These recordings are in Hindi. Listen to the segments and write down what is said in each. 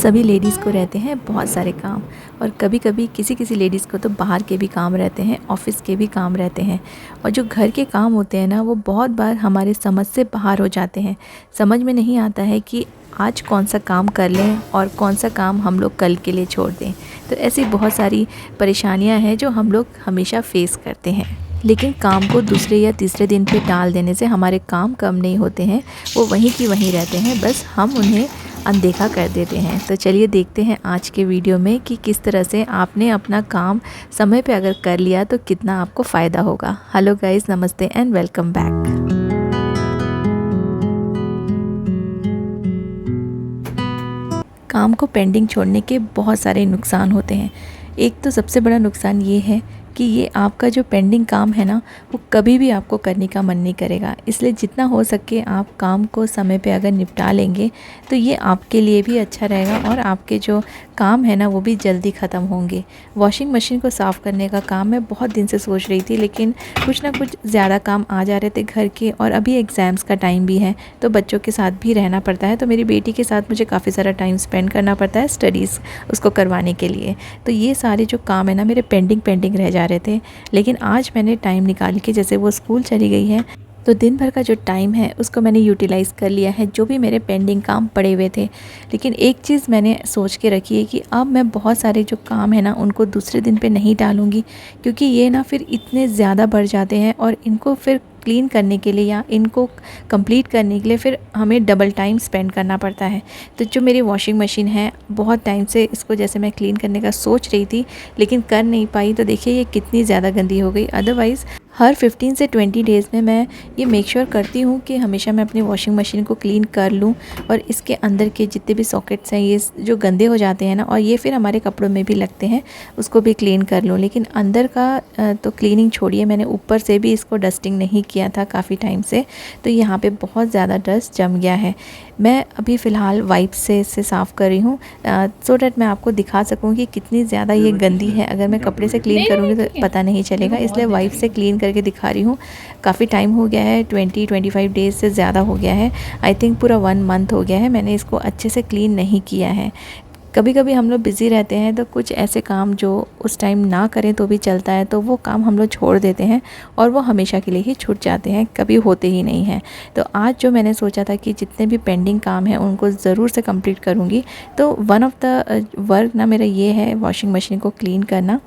सभी लेडीज़ को रहते हैं बहुत सारे काम और कभी कभी किसी किसी लेडीज़ को तो बाहर के भी काम रहते हैं, ऑफ़िस के भी काम रहते हैं। और जो घर के काम होते हैं ना, वो बहुत बार हमारे समझ से बाहर हो जाते हैं। समझ में नहीं आता है कि आज कौन सा काम कर लें और कौन सा काम हम लोग कल के लिए छोड़ दें। तो ऐसी बहुत सारी परेशानियां हैं जो हम लोग हमेशा फेस करते हैं। लेकिन काम को दूसरे या तीसरे दिन पे टाल देने से हमारे काम कम नहीं होते हैं, वो वहीं की वहीं रहते हैं, बस हम उन्हें अनदेखा कर देते हैं। तो चलिए देखते हैं आज के वीडियो में कि किस तरह से आपने अपना काम समय पे अगर कर लिया तो कितना आपको फ़ायदा होगा। हेलो गाइस, नमस्ते एंड वेलकम बैक। काम को पेंडिंग छोड़ने के बहुत सारे नुकसान होते हैं। एक तो सबसे बड़ा नुकसान ये है कि ये आपका जो पेंडिंग काम है ना, वो कभी भी आपको करने का मन नहीं करेगा। इसलिए जितना हो सके आप काम को समय पे अगर निपटा लेंगे तो ये आपके लिए भी अच्छा रहेगा और आपके जो काम है ना, वो भी जल्दी ख़त्म होंगे। वॉशिंग मशीन को साफ़ करने का काम मैं बहुत दिन से सोच रही थी, लेकिन कुछ ना कुछ ज़्यादा काम आ जा रहे थे घर के, और अभी एग्ज़ाम्स का टाइम भी है तो बच्चों के साथ भी रहना पड़ता है। तो मेरी बेटी के साथ मुझे काफ़ी सारा टाइम स्पेंड करना पड़ता है स्टडीज़ उसको करवाने के लिए। तो ये सारे जो काम है ना, मेरे पेंडिंग रह जा रहे थे। लेकिन आज मैंने टाइम निकाल के, जैसे वो स्कूल चली गई है तो दिन भर का जो टाइम है उसको मैंने यूटिलाइज़ कर लिया है, जो भी मेरे पेंडिंग काम पड़े हुए थे। लेकिन एक चीज़ मैंने सोच के रखी है कि अब मैं बहुत सारे जो काम है ना, उनको दूसरे दिन पे नहीं डालूँगी, क्योंकि ये ना फिर इतने ज़्यादा बढ़ जाते हैं और इनको फिर क्लीन करने के लिए या इनको कंप्लीट करने के लिए फिर हमें डबल टाइम स्पेंड करना पड़ता है। तो जो मेरी वॉशिंग मशीन है, बहुत टाइम से इसको जैसे मैं क्लीन करने का सोच रही थी लेकिन कर नहीं पाई। तो देखिए ये कितनी ज़्यादा गंदी हो गई। अदरवाइज़ हर 15 से 20 डेज़ में मैं ये मेक श्योर करती हूँ कि हमेशा मैं अपनी वॉशिंग मशीन को क्लीन कर लूँ और इसके अंदर के जितने भी सॉकेट्स हैं, ये जो गंदे हो जाते हैं ना, और ये फिर हमारे कपड़ों में भी लगते हैं, उसको भी क्लीन कर लूँ। लेकिन अंदर का तो क्लीनिंग छोड़िए, मैंने ऊपर से भी इसको डस्टिंग नहीं किया था काफ़ी टाइम से, तो यहाँ पे बहुत ज़्यादा डस्ट जम गया है। मैं अभी फ़िलहाल वाइप से इसे साफ़ कर रही हूँ सो डैट मैं आपको दिखा सकूँ कि कितनी ज़्यादा ये गंदी है। अगर मैं कपड़े से क्लीन करूँगी तो पता नहीं चलेगा, इसलिए वाइप से क्लीन करके दिखा रही हूँ। काफ़ी टाइम हो गया है, 20-25 डेज़ से ज़्यादा हो गया है। आई थिंक पूरा 1 मंथ हो गया है मैंने इसको अच्छे से क्लीन नहीं किया है। कभी कभी हम लोग बिज़ी रहते हैं तो कुछ ऐसे काम जो उस टाइम ना करें तो भी चलता है, तो वो काम हम लोग छोड़ देते हैं और वो हमेशा के लिए ही छूट जाते हैं, कभी होते ही नहीं हैं। तो आज जो मैंने सोचा था कि जितने भी पेंडिंग काम हैं उनको ज़रूर से कंप्लीट करूँगी, तो वन ऑफ़ द वर्क ना मेरा ये है वॉशिंग मशीन को क्लीन करना।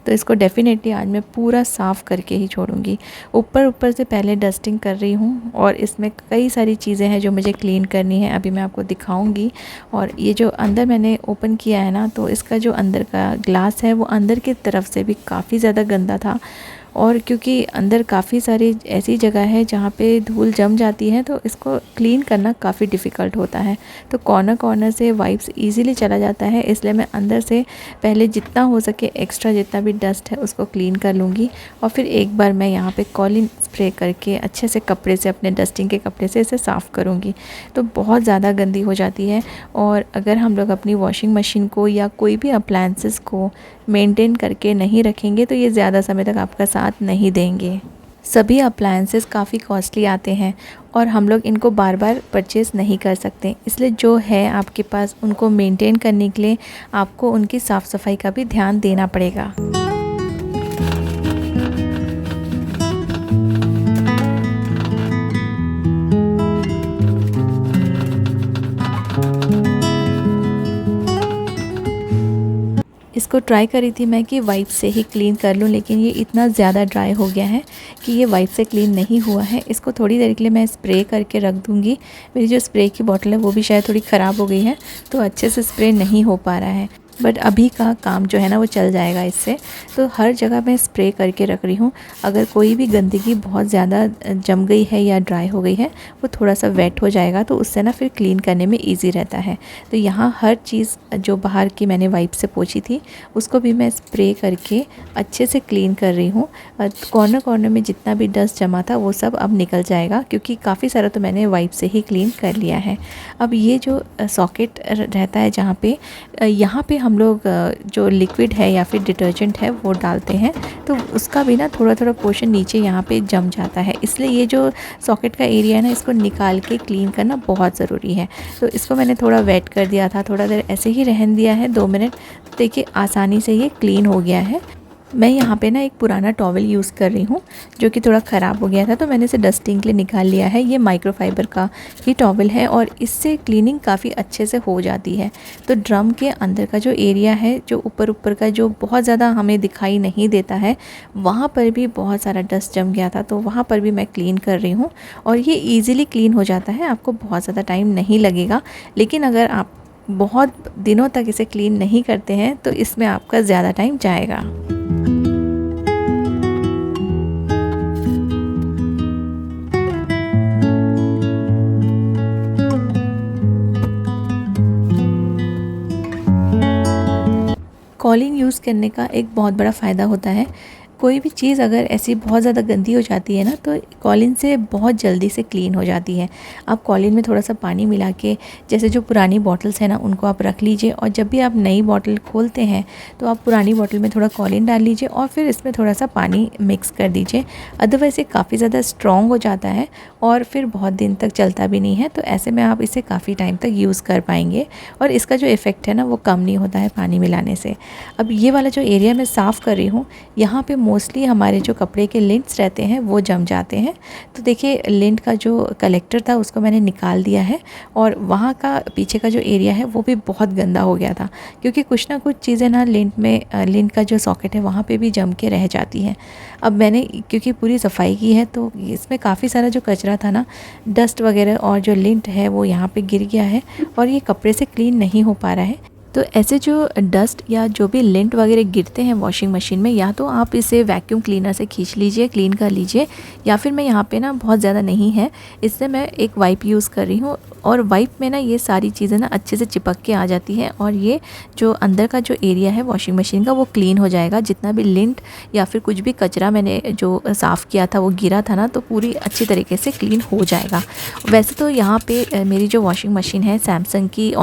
तो इसको डेफ़िनेटली आज मैं पूरा साफ़ करके ही छोड़ूँगी। ऊपर से पहले डस्टिंग कर रही हूँ और इसमें कई सारी चीज़ें हैं जो मुझे क्लीन करनी है, अभी मैं आपको दिखाऊँगी। और ये जो अंदर मैंने ओपन किया है ना, तो इसका जो अंदर का ग्लास है वो अंदर की तरफ से भी काफ़ी ज़्यादा गंदा था, और क्योंकि अंदर काफ़ी सारी ऐसी जगह है जहाँ पे धूल जम जाती है तो इसको क्लीन करना काफ़ी डिफ़िकल्ट होता है। तो कॉर्नर से वाइप्स इजीली चला जाता है, इसलिए मैं अंदर से पहले जितना हो सके एक्स्ट्रा जितना भी डस्ट है उसको क्लीन कर लूँगी और फिर एक बार मैं यहाँ पे कॉलिन स्प्रे करके अच्छे से कपड़े से, अपने डस्टिंग के कपड़े से इसे साफ़ करूँगी। तो बहुत ज़्यादा गंदी हो जाती है, और अगर हम लोग अपनी वॉशिंग मशीन को या कोई भी अप्लायंसेस को मेंटेन करके नहीं रखेंगे तो ये ज़्यादा समय तक आपका साथ नहीं देंगे। सभी अप्लायंसेस काफ़ी कॉस्टली आते हैं और हम लोग इनको बार बार परचेज़ नहीं कर सकते, इसलिए जो है आपके पास उनको मेंटेन करने के लिए आपको उनकी साफ़ सफाई का भी ध्यान देना पड़ेगा। इसको ट्राई करी थी मैं कि वाइप से ही क्लीन कर लूँ, लेकिन ये इतना ज़्यादा ड्राई हो गया है कि ये वाइप से क्लीन नहीं हुआ है। इसको थोड़ी देर के लिए मैं स्प्रे करके रख दूँगी। मेरी जो स्प्रे की बॉटल है वो भी शायद थोड़ी ख़राब हो गई है, तो अच्छे से स्प्रे नहीं हो पा रहा है, बट अभी का काम जो है ना वो चल जाएगा इससे। तो हर जगह मैं स्प्रे करके रख रही हूँ। अगर कोई भी गंदगी बहुत ज़्यादा जम गई है या ड्राई हो गई है, वो थोड़ा सा वेट हो जाएगा तो उससे ना फिर क्लीन करने में इजी रहता है। तो यहाँ हर चीज़ जो बाहर की मैंने वाइप से पोंछी थी उसको भी मैं स्प्रे करके अच्छे से क्लीन कर रही हूँ। कॉर्नर में जितना भी डस्ट जमा था वो सब अब निकल जाएगा, क्योंकि काफ़ी सारा तो मैंने वाइप से ही क्लीन कर लिया है। अब ये जो सॉकेट रहता है जहाँ पे, यहाँ पे हम लोग जो लिक्विड है या फिर डिटर्जेंट है वो डालते हैं तो उसका भी ना थोड़ा थोड़ा पोर्शन नीचे यहाँ पे जम जाता है। इसलिए ये जो सॉकेट का एरिया है ना, इसको निकाल के क्लीन करना बहुत ज़रूरी है। तो इसको मैंने थोड़ा वेट कर दिया था, थोड़ा देर ऐसे ही रहने दिया है 2 मिनट। देखिए आसानी से ये क्लीन हो गया है। मैं यहाँ पे ना एक पुराना टॉवल यूज़ कर रही हूँ जो कि थोड़ा ख़राब हो गया था, तो मैंने इसे डस्टिंग के लिए निकाल लिया है। ये माइक्रोफाइबर का ही टॉवल है और इससे क्लीनिंग काफ़ी अच्छे से हो जाती है। तो ड्रम के अंदर का जो एरिया है, जो ऊपर का जो बहुत ज़्यादा हमें दिखाई नहीं देता है, वहाँ पर भी बहुत सारा डस्ट जम गया था, तो वहाँ पर भी मैं क्लीन कर रही हूँ। और ये ईज़िली क्लीन हो जाता है, आपको बहुत ज़्यादा टाइम नहीं लगेगा। लेकिन अगर आप बहुत दिनों तक इसे क्लीन नहीं करते हैं तो इसमें आपका ज़्यादा टाइम जाएगा। कॉलिन यूज़ करने का एक बहुत बड़ा फ़ायदा होता है। कोई भी चीज़ अगर ऐसी बहुत ज़्यादा गंदी हो जाती है ना, तो कॉलिन से बहुत जल्दी से क्लीन हो जाती है। आप कॉलिन में थोड़ा सा पानी मिला के, जैसे जो पुरानी बॉटल्स हैं ना, उनको आप रख लीजिए और जब भी आप नई बॉटल खोलते हैं तो आप पुरानी बॉटल में थोड़ा कॉलिन डाल लीजिए और फिर इसमें थोड़ा सा पानी मिक्स कर दीजिए। अदरवाइज़ ये काफ़ी ज़्यादा स्ट्रॉन्ग हो जाता है और फिर बहुत दिन तक चलता भी नहीं है। तो ऐसे में आप इसे काफ़ी टाइम तक यूज़ कर पाएंगे और इसका जो इफ़ेक्ट है ना, वो कम नहीं होता है पानी मिलाने से। अब ये वाला जो एरिया मैं साफ़ कर रही हूँ, यहाँ पे मोस्टली हमारे जो कपड़े के लिंट्स रहते हैं वो जम जाते हैं। तो देखिए लिंट का जो कलेक्टर था उसको मैंने निकाल दिया है और वहाँ का पीछे का जो एरिया है वो भी बहुत गंदा हो गया था, क्योंकि कुछ ना कुछ चीज़ें ना लिंट का जो सॉकेट है वहाँ पे भी जम के रह जाती हैं। अब मैंने क्योंकि पूरी सफाई की है तो इसमें काफ़ी सारा जो कचरा था ना, डस्ट वगैरह और जो लिंट है वो यहाँ पे गिर गया है और ये कपड़े से क्लीन नहीं हो पा रहा है। तो ऐसे जो डस्ट या जो भी लिंट वगैरह गिरते हैं वॉशिंग मशीन में, या तो आप इसे वैक्यूम क्लीनर से खींच लीजिए, क्लीन कर लीजिए, या फिर मैं यहाँ पे ना बहुत ज़्यादा नहीं है इससे मैं एक वाइप यूज़ कर रही हूँ और वाइप में ना ये सारी चीज़ें ना अच्छे से चिपक के आ जाती हैं और ये जो अंदर का जो एरिया है वॉशिंग मशीन का वो क्लीन हो जाएगा। जितना भी लिंट या फिर कुछ भी कचरा मैंने जो साफ़ किया था वो गिरा था ना, तो पूरी अच्छी तरीके से क्लीन हो जाएगा। वैसे तो यहाँ पे मेरी जो वॉशिंग मशीन है सैमसंग की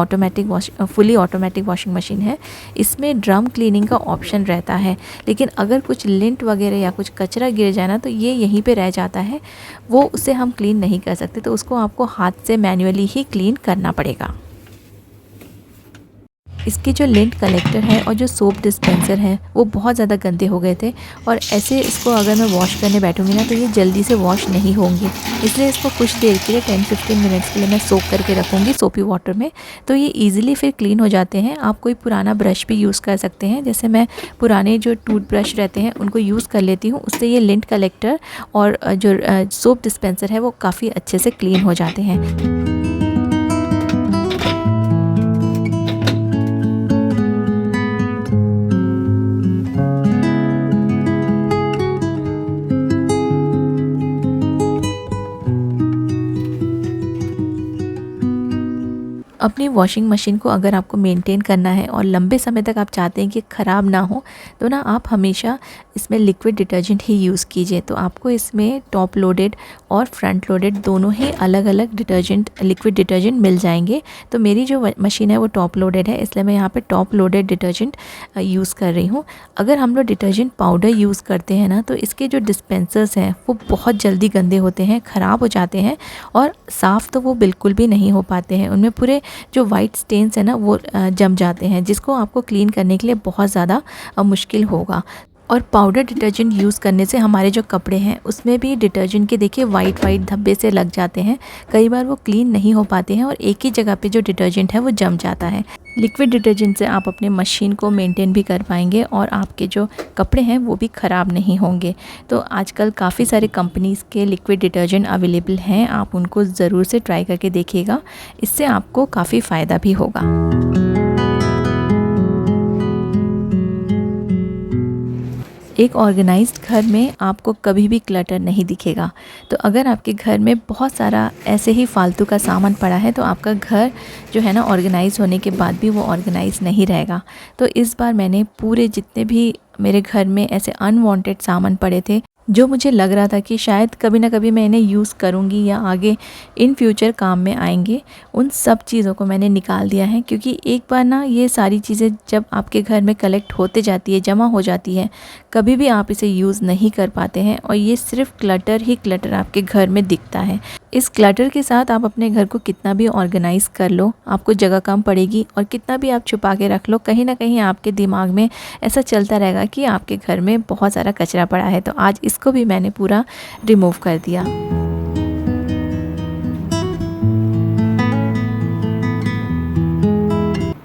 फुली ऑटोमेटिक वॉशिंग मशीन है, इसमें ड्रम क्लीनिंग का ऑप्शन रहता है। लेकिन अगर कुछ लिंट वगैरह या कुछ कचरा गिर जाए ना, तो ये यहीं पे रह जाता है, वो उसे हम क्लीन नहीं कर सकते, तो उसको आपको हाथ से मैन्युअली ही क्लीन करना पड़ेगा। इसके जो लिंट कलेक्टर है और जो सोप डिस्पेंसर है वो बहुत ज़्यादा गंदे हो गए थे और ऐसे इसको अगर मैं वॉश करने बैठूंगी ना तो ये जल्दी से वॉश नहीं होंगे, इसलिए इसको कुछ देर के लिए 10-15 मिनट्स के लिए मैं सोक करके रखूँगी सोपी वाटर में, तो ये ईजिली फिर क्लीन हो जाते हैं। आप कोई पुराना ब्रश भी यूज़ कर सकते हैं, जैसे मैं पुराने जो टूथब्रश रहते हैं उनको यूज़ कर लेती हूँ, उससे ये लिंट कलेक्टर और जो सोप डिस्पेंसर है वो काफ़ी अच्छे से क्लीन हो जाते हैं। अपनी वॉशिंग मशीन को अगर आपको मेंटेन करना है और लंबे समय तक आप चाहते हैं कि ख़राब ना हो, तो ना आप हमेशा इसमें लिक्विड डिटर्जेंट ही यूज़ कीजिए। तो आपको इसमें टॉप लोडेड और फ्रंट लोडेड दोनों ही अलग अलग लिक्विड डिटर्जेंट मिल जाएंगे। तो मेरी जो मशीन है वो टॉप लोडेड है, इसलिए मैं यहाँ पे टॉप लोडेड डिटर्जेंट यूज़ कर रही हूँ। अगर हम लोग डिटर्जेंट पाउडर यूज़ करते हैं ना, तो इसके जो डिस्पेंसर्स हैं वो बहुत जल्दी गंदे होते हैं, ख़राब हो जाते हैं और साफ़ तो वो बिल्कुल भी नहीं हो पाते हैं। उनमें पूरे जो वाइट स्टेन्स है ना वो जम जाते हैं, जिसको आपको क्लीन करने के लिए बहुत ज़्यादा मुश्किल होगा। और पाउडर डिटर्जेंट यूज़ करने से हमारे जो कपड़े हैं उसमें भी डिटर्जेंट के देखिए वाइट धब्बे से लग जाते हैं, कई बार वो क्लीन नहीं हो पाते हैं और एक ही जगह पे जो डिटर्जेंट है वो जम जाता है। लिक्विड डिटर्जेंट से आप अपने मशीन को मेंटेन भी कर पाएंगे और आपके जो कपड़े हैं वो भी ख़राब नहीं होंगे। तो आजकल काफ़ी सारे कंपनीज़ के लिक्विड डिटर्जेंट अवेलेबल हैं, आप उनको ज़रूर से ट्राई करके देखिएगा, इससे आपको काफ़ी फ़ायदा भी होगा। एक ऑर्गेनाइज्ड घर में आपको कभी भी क्लटर नहीं दिखेगा। तो अगर आपके घर में बहुत सारा ऐसे ही फालतू का सामान पड़ा है तो आपका घर जो है ना ऑर्गेनाइज होने के बाद भी वो ऑर्गेनाइज नहीं रहेगा। तो इस बार मैंने पूरे जितने भी मेरे घर में ऐसे अनवांटेड सामान पड़े थे जो मुझे लग रहा था कि शायद कभी ना कभी मैं इन्हें यूज़ करूँगी या आगे इन फ्यूचर काम में आएंगे, उन सब चीज़ों को मैंने निकाल दिया है। क्योंकि एक बार ना ये सारी चीज़ें जब आपके घर में कलेक्ट होते जाती है, जमा हो जाती है, कभी भी आप इसे यूज़ नहीं कर पाते हैं और ये सिर्फ क्लटर ही क्लटर आपके घर में दिखता है। इस क्लटर के साथ आप अपने घर को कितना भी ऑर्गेनाइज़ कर लो, आपको जगह कम पड़ेगी, और कितना भी आप छुपा के रख लो, कहीं ना कहीं आपके दिमाग में ऐसा चलता रहेगा कि आपके घर में बहुत सारा कचरा पड़ा है। तो आज इसको भी मैंने पूरा रिमूव कर दिया।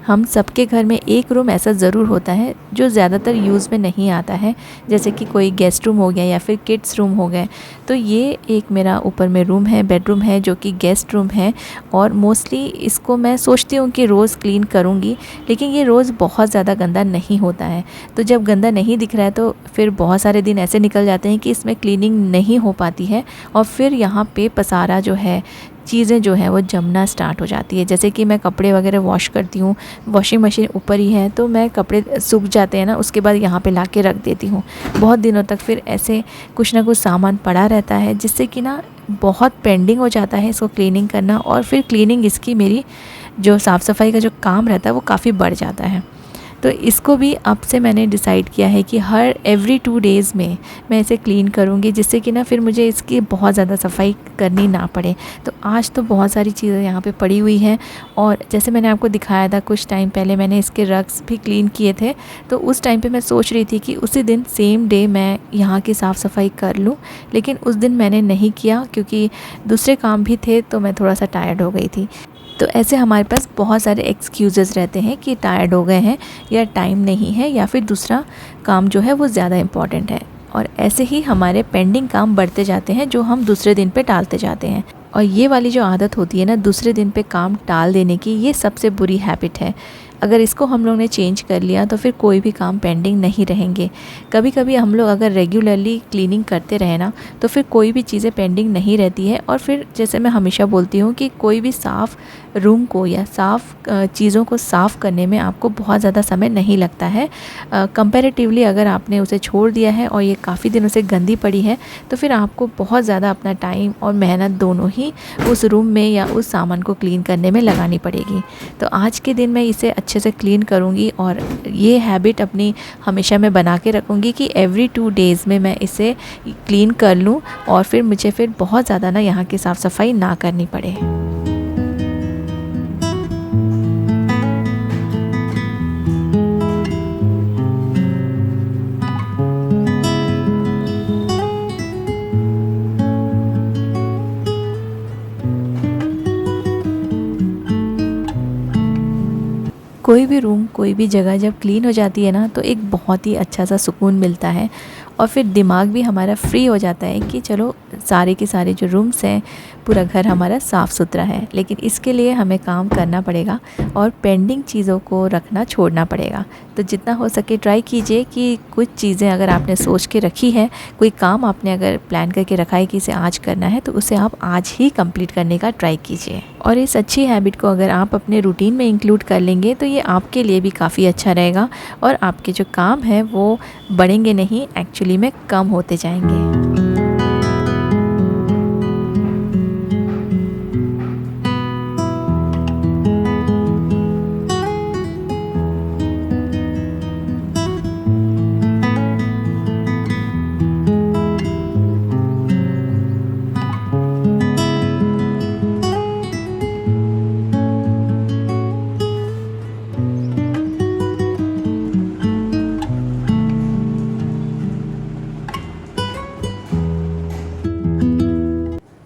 हम सबके घर में एक रूम ऐसा ज़रूर होता है जो ज़्यादातर यूज़ में नहीं आता है, जैसे कि कोई गेस्ट रूम हो गया या फिर किड्स रूम हो गए। तो ये एक मेरा ऊपर में रूम है, बेडरूम है, जो कि गेस्ट रूम है। और मोस्टली इसको मैं सोचती हूँ कि रोज़ क्लीन करूँगी, लेकिन ये रोज़ बहुत ज़्यादा गंदा नहीं होता है। तो जब गंदा नहीं दिख रहा है तो फिर बहुत सारे दिन ऐसे निकल जाते हैं कि इसमें क्लीनिंग नहीं हो पाती है, और फिर यहाँ पे पसारा जो है, चीज़ें जो है वो जमना स्टार्ट हो जाती है। जैसे कि मैं कपड़े वगैरह वॉश करती हूँ, वॉशिंग मशीन ऊपर ही है, तो मैं कपड़े सूख जाते हैं ना, उसके बाद यहाँ पे ला के रख देती हूँ बहुत दिनों तक। फिर ऐसे कुछ ना कुछ सामान पड़ा रहता है, जिससे कि ना बहुत पेंडिंग हो जाता है इसको क्लीनिंग करना, और फिर क्लीनिंग इसकी मेरी जो साफ़ सफाई का जो काम रहता है वो काफ़ी बढ़ जाता है। तो इसको भी अब से मैंने डिसाइड किया है कि हर एवरी 2 डेज़ में मैं इसे क्लीन करूँगी, जिससे कि ना फिर मुझे इसकी बहुत ज़्यादा सफाई करनी ना पड़े। तो आज तो बहुत सारी चीज़ें यहाँ पे पड़ी हुई हैं, और जैसे मैंने आपको दिखाया था कुछ टाइम पहले मैंने इसके रग्स भी क्लीन किए थे। तो उस टाइम पे मैं सोच रही थी कि उसी दिन सेम डे मैं यहाँ की साफ़ सफाई कर लूँ, लेकिन उस दिन मैंने नहीं किया क्योंकि दूसरे काम भी थे, तो मैं थोड़ा सा टायर्ड हो गई थी। तो ऐसे हमारे पास बहुत सारे एक्सक्यूज़ेस रहते हैं कि टायर्ड हो गए हैं, या टाइम नहीं है, या फिर दूसरा काम जो है वो ज़्यादा इम्पॉर्टेंट है। और ऐसे ही हमारे पेंडिंग काम बढ़ते जाते हैं, जो हम दूसरे दिन पे टालते जाते हैं। और ये वाली जो आदत होती है ना दूसरे दिन पे काम टाल देने की, ये सबसे बुरी हैबिट है। अगर इसको हम लोग ने चेंज कर लिया तो फिर कोई भी काम पेंडिंग नहीं रहेंगे। कभी कभी हम लोग अगर रेगुलरली क्लीनिंग करते रहे ना, तो फिर कोई भी चीज़ें पेंडिंग नहीं रहती है। और फिर जैसे मैं हमेशा बोलती हूँ कि कोई भी साफ़ रूम को या साफ़ चीज़ों को साफ़ करने में आपको बहुत ज़्यादा समय नहीं लगता है। कंपैरेटिवली अगर आपने उसे छोड़ दिया है और ये काफ़ी दिनों से गंदी पड़ी है, तो फिर आपको बहुत ज़्यादा अपना टाइम और मेहनत दोनों ही उस रूम में या उस सामान को क्लीन करने में लगानी पड़ेगी। तो आज के दिन मैं इसे अच्छे से क्लीन करूँगी, और ये हैबिट अपनी हमेशा मैं बना के रखूँगी कि एवरी 2 डेज़ में मैं इसे क्लीन कर लूँ, और फिर मुझे फिर बहुत ज़्यादा ना यहाँ की साफ़ सफाई ना करनी पड़े। कोई भी रूम, कोई भी जगह जब क्लीन हो जाती है ना, तो एक बहुत ही अच्छा सा सुकून मिलता है, और फिर दिमाग भी हमारा फ्री हो जाता है कि चलो सारे के सारे जो रूम्स हैं, पूरा घर हमारा साफ़ सुथरा है। लेकिन इसके लिए हमें काम करना पड़ेगा और पेंडिंग चीज़ों को रखना छोड़ना पड़ेगा। तो जितना हो सके ट्राई कीजिए कि कुछ चीज़ें अगर आपने सोच के रखी है, कोई काम आपने अगर प्लान करके रखा है कि इसे आज करना है, तो उसे आप आज ही कंप्लीट करने का ट्राई कीजिए। और इस अच्छी हैबिट को अगर आप अपने रूटीन में इंक्लूड कर लेंगे, तो ये आपके लिए भी काफ़ी अच्छा रहेगा, और आपके जो काम हैं वो बढ़ेंगे नहीं, एक्चुअली में कम होते जाएंगे।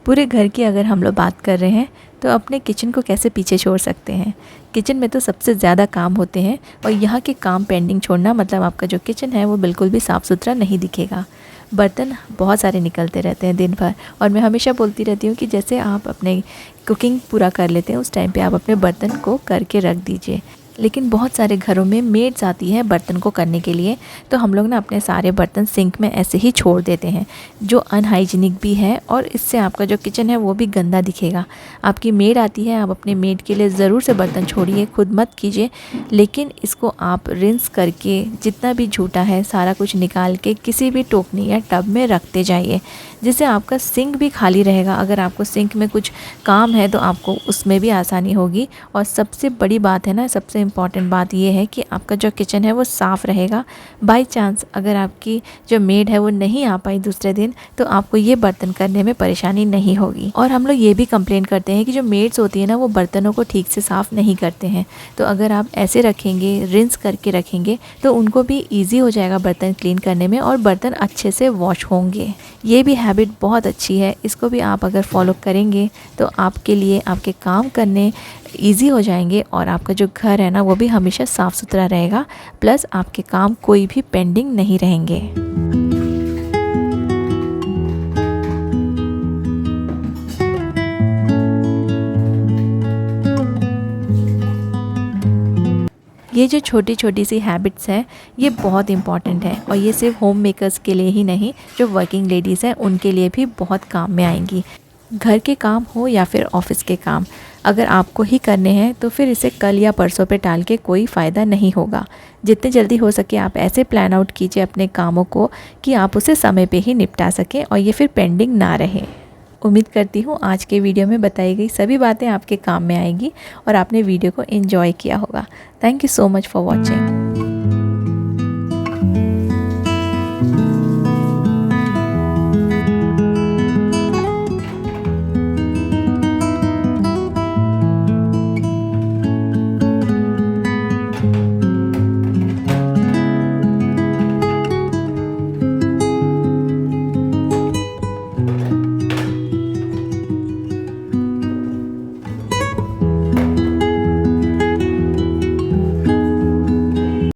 पूरे घर की अगर हम लोग बात कर रहे हैं, तो अपने किचन को कैसे पीछे छोड़ सकते हैं। किचन में तो सबसे ज़्यादा काम होते हैं, और यहाँ के काम पेंडिंग छोड़ना मतलब आपका जो किचन है वो बिल्कुल भी साफ़ सुथरा नहीं दिखेगा। बर्तन बहुत सारे निकलते रहते हैं दिन भर, और मैं हमेशा बोलती रहती हूँ कि जैसे आप अपने कुकिंग पूरा कर लेते हैं, उस टाइम पे आप अपने बर्तन को करके रख दीजिए। लेकिन बहुत सारे घरों में मेड्स आती है बर्तन को करने के लिए, तो हम लोग ना अपने सारे बर्तन सिंक में ऐसे ही छोड़ देते हैं, जो अनहाइजीनिक भी है और इससे आपका जो किचन है वो भी गंदा दिखेगा। आपकी मेड आती है, आप अपने मेड के लिए ज़रूर से बर्तन छोड़िए, खुद मत कीजिए, लेकिन इसको आप रिंस करके जितना भी झूठा है सारा कुछ निकाल के किसी भी टोकनी या टब में रखते जाइए, जिससे आपका सिंक भी खाली रहेगा। अगर आपको सिंक में कुछ काम है तो आपको उसमें भी आसानी होगी। और सबसे बड़ी बात है ना, सबसे इम्पॉर्टेंट बात ये है कि आपका जो किचन है वो साफ़ रहेगा। बाय चांस अगर आपकी जो मेड है वो नहीं आ पाई दूसरे दिन, तो आपको ये बर्तन करने में परेशानी नहीं होगी। और हम लोग ये भी कंप्लेन करते हैं कि जो मेड्स होती है ना वो बर्तनों को ठीक से साफ़ नहीं करते हैं। तो अगर आप ऐसे रखेंगे, रिंस करके रखेंगे, तो उनको भी ईजी हो जाएगा बर्तन क्लीन करने में और बर्तन अच्छे से वॉश होंगे। ये भी हैबिट बहुत अच्छी है, इसको भी आप अगर फॉलो करेंगे तो आपके लिए आपके काम करने ईजी हो जाएंगे और आपका जो घर है ना वो भी हमेशा साफ़ सुथरा रहेगा, प्लस आपके काम कोई भी पेंडिंग नहीं रहेंगे। ये जो छोटी छोटी सी हैबिट्स हैं ये बहुत इम्पॉर्टेंट है और ये सिर्फ होम मेकर्स के लिए ही नहीं, जो वर्किंग लेडीज़ हैं उनके लिए भी बहुत काम में आएंगी। घर के काम हो या फिर ऑफिस के काम, अगर आपको ही करने हैं तो फिर इसे कल या परसों पे टाल के कोई फ़ायदा नहीं होगा। जितने जल्दी हो सके आप ऐसे प्लान आउट कीजिए अपने कामों को कि आप उसे समय पे ही निपटा सकें और ये फिर पेंडिंग ना रहे। उम्मीद करती हूँ आज के वीडियो में बताई गई सभी बातें आपके काम में आएगी और आपने वीडियो को एंजॉय किया होगा। Thank you so much for watching.